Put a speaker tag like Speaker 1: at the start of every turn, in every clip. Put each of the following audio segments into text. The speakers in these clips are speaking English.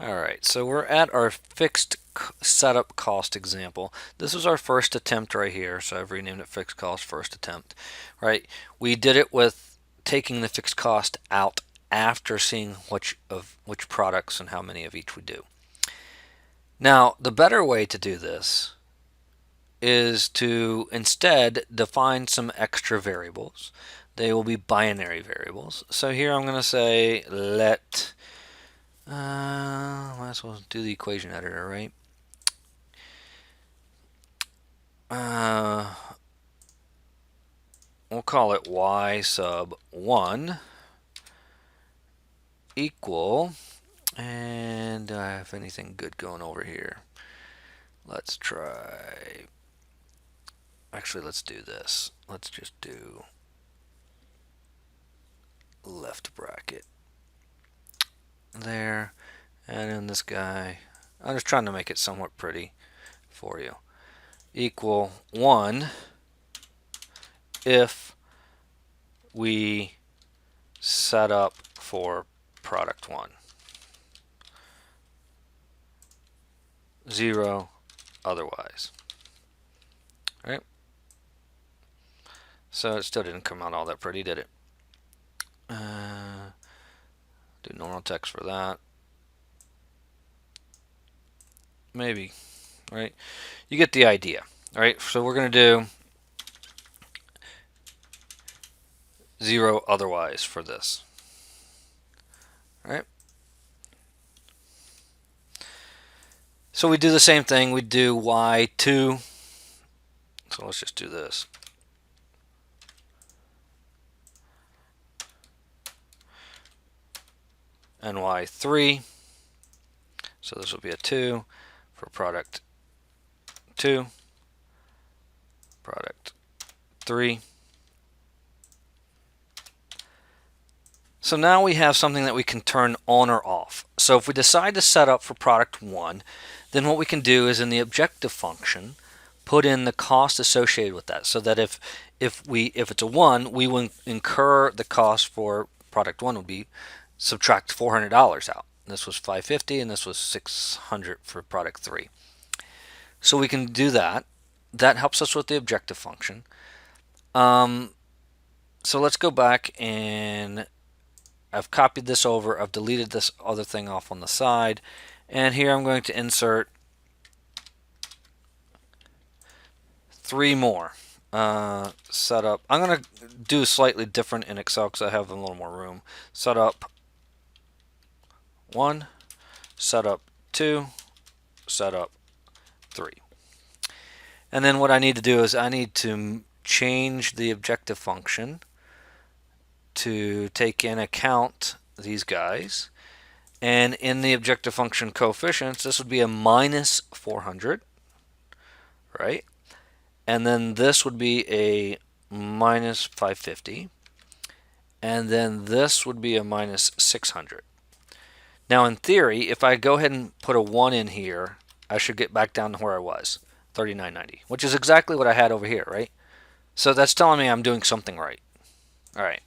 Speaker 1: Alright, so we're at our fixed setup cost example. This was our first attempt right here, so I've renamed it fixed cost first attempt. Right? We did it with taking the fixed cost out after seeing which products and how many of each we do. Now, the better way to do this is to instead define some extra variables. They will be binary variables. So here I'm going to say let might as well do the equation editor, right? We'll call it y sub 1 equal, and do I have anything good going over here? Let's try, actually let's do this. Let's just do left bracket there, and then this guy, I'm just trying to make it somewhat pretty for you, equal 1 if we set up for product 1. 0 otherwise. All right? So it still didn't come out all that pretty, did it? Do normal text for that. Maybe, right? You get the idea. All right, so we're going to do 0 otherwise for this. All right? So we do the same thing. We do y2. So let's just do this. And y3. So this will be a 2 for product 2, product 3. So now we have something that we can turn on or off. So if we decide to set up for product 1, then what we can do is in the objective function, put in the cost associated with that, so that if it's a 1, we will incur the cost for product 1 would be subtract $400 out. This was $550 and this was $600 for product 3. So we can do that. That helps us with the objective function. So let's go back, and I've copied this over. I've deleted this other thing off on the side. And here I'm going to insert 3 more. Setup. I'm going to do slightly different in Excel because I have a little more room. Setup 1, setup 2, setup 3. And then what I need to do is I need to change the objective function to take in account these guys. And in the objective function coefficients, this would be a minus 400, right? And then this would be a minus 550. And then this would be a minus 600. Now in theory, if I go ahead and put a 1 in here, I should get back down to where I was, 39.90, which is exactly what I had over here, right? So that's telling me I'm doing something right. All right.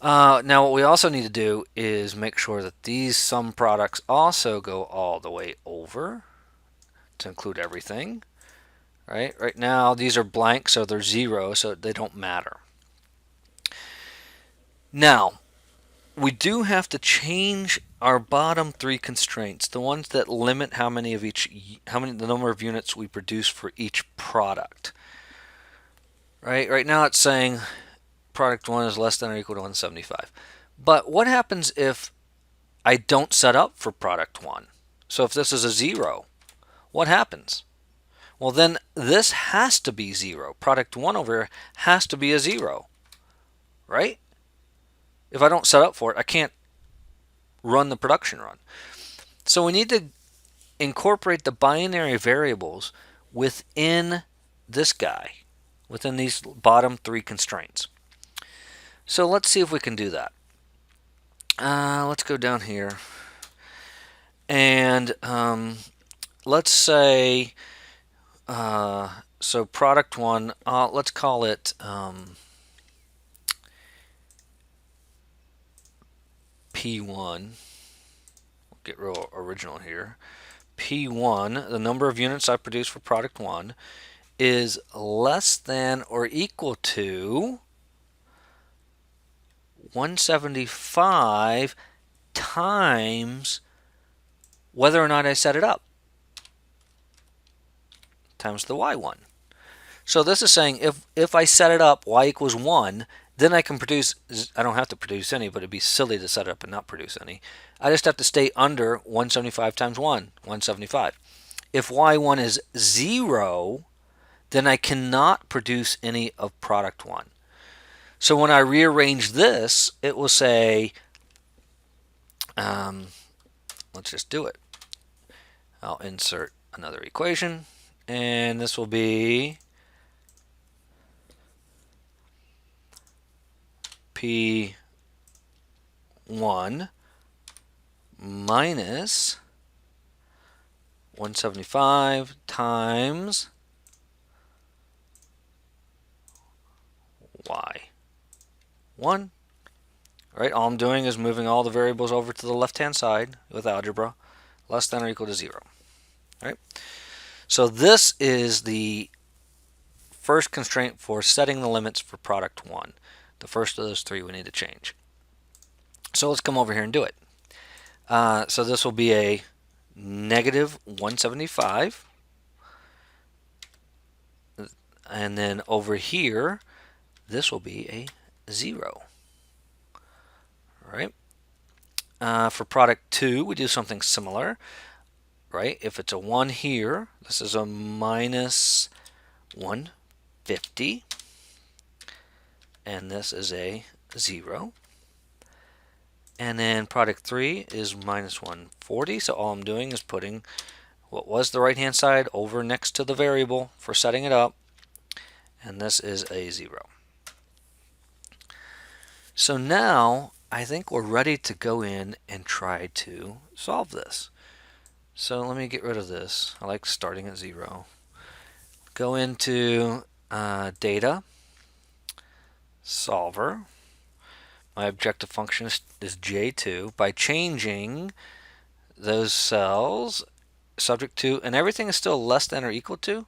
Speaker 1: Now what we also need to do is make sure that these sum products also go all the way over to include everything. Right now these are blank, so they're 0, so they don't matter. Now we do have to change our bottom 3 constraints, the ones that limit the number of units we produce for each product. Right now it's saying product 1 is less than or equal to 175. But what happens if I don't set up for product 1? So if this is a 0, what happens? Well, then this has to be 0. Product 1 over here has to be a 0, right? If I don't set up for it, I can't run the production run. So we need to incorporate the binary variables within this guy, within these bottom 3 constraints. So let's see if we can do that. Let's go down here, and let's say so product 1, let's call it P1. get real original here. P1, the number of units I produce for product 1, is less than or equal to 175 times whether or not I set it up, times the y1. So this is saying if I set it up, y equals 1, then I can produce, I don't have to produce any, but it'd be silly to set it up and not produce any. I just have to stay under 175 times 1, 175. If y1 is 0, then I cannot produce any of product 1. So when I rearrange this, it will say, let's just do it. I'll insert another equation, and this will be P1 minus 175 times y1. All right, all I'm doing is moving all the variables over to the left-hand side with algebra, less than or equal to 0. All right, so this is the first constraint for setting the limits for product 1. The first of those 3 we need to change. So let's come over here and do it. So this will be a negative 175. And then over here, this will be a 0. All right. For product 2, we do something similar. Right? If it's a 1 here, this is a minus 150. And this is a 0. And then product 3 is minus 140. So all I'm doing is putting what was the right hand side over next to the variable for setting it up. And this is a 0. So now I think we're ready to go in and try to solve this. So let me get rid of this. I like starting at 0. Go into data, solver. My objective function is J2. By changing those cells, subject to, and everything is still less than or equal to,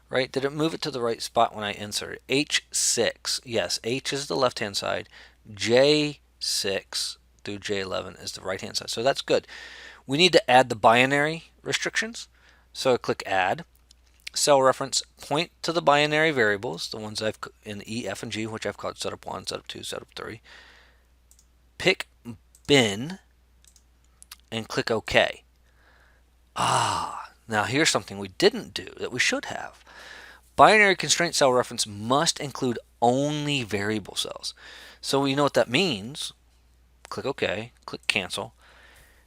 Speaker 1: right? Did it move it to the right spot when I insert it? H6, yes, H is the left-hand side. J6 through J11 is the right-hand side. So that's good. We need to add the binary restrictions. So I click Add. Cell reference, point to the binary variables, the ones I've in E, F, and G, which I've called setup 1, setup 2, setup 3. Pick bin and click OK. Now here's something we didn't do that we should have. Binary constraint cell reference must include only variable cells. So we know what that means. Click OK, click Cancel.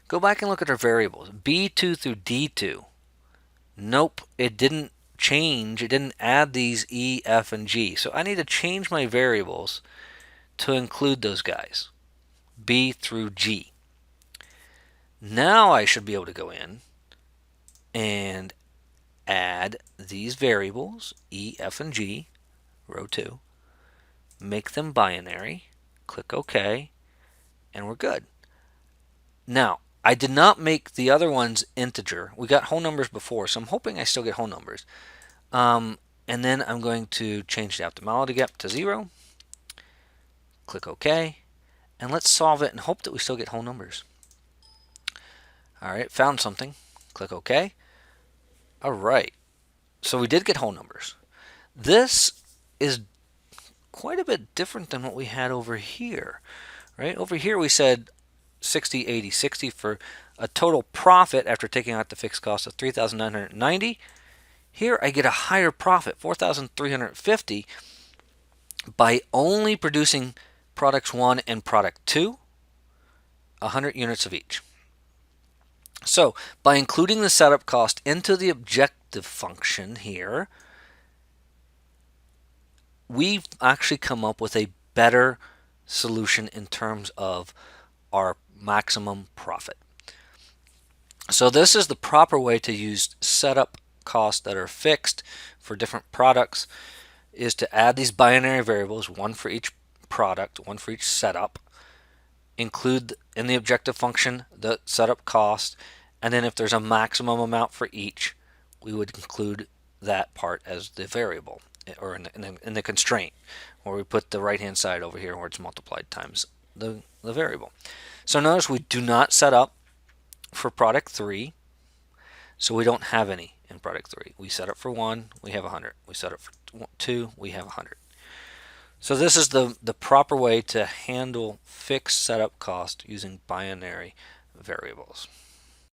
Speaker 1: Go back and look at our variables. B2 through D2. Nope, it didn't change. It didn't add these E, F, and G. So I need to change my variables to include those guys. B through G. Now I should be able to go in and add these variables, E, F, and G, row 2, make them binary, click OK, and we're good. Now, I did not make the other ones integer. We got whole numbers before, so I'm hoping I still get whole numbers. And then I'm going to change the optimality gap to 0, click OK, and let's solve it and hope that we still get whole numbers. All right, found something. Click OK. All right, so we did get whole numbers. This is quite a bit different than what we had over here. Right? Over here we said 60, 80, 60 for a total profit after taking out the fixed cost of 3,990. Here I get a higher profit, 4,350, by only producing products 1 and product 2, 100 units of each. So by including the setup cost into the objective function here, we've actually come up with a better solution in terms of our maximum profit. So this is the proper way to use setup costs that are fixed for different products, is to add these binary variables, one for each product, one for each setup, include in the objective function the setup cost, and then if there's a maximum amount for each, we would include that part as the variable, or in the constraint, where we put the right hand side over here where it's multiplied times the variable. So notice we do not set up for product 3, so we don't have any in product 3. We set up for 1, we have 100. We set up for 2, we have 100. So this is the proper way to handle fixed setup cost using binary variables.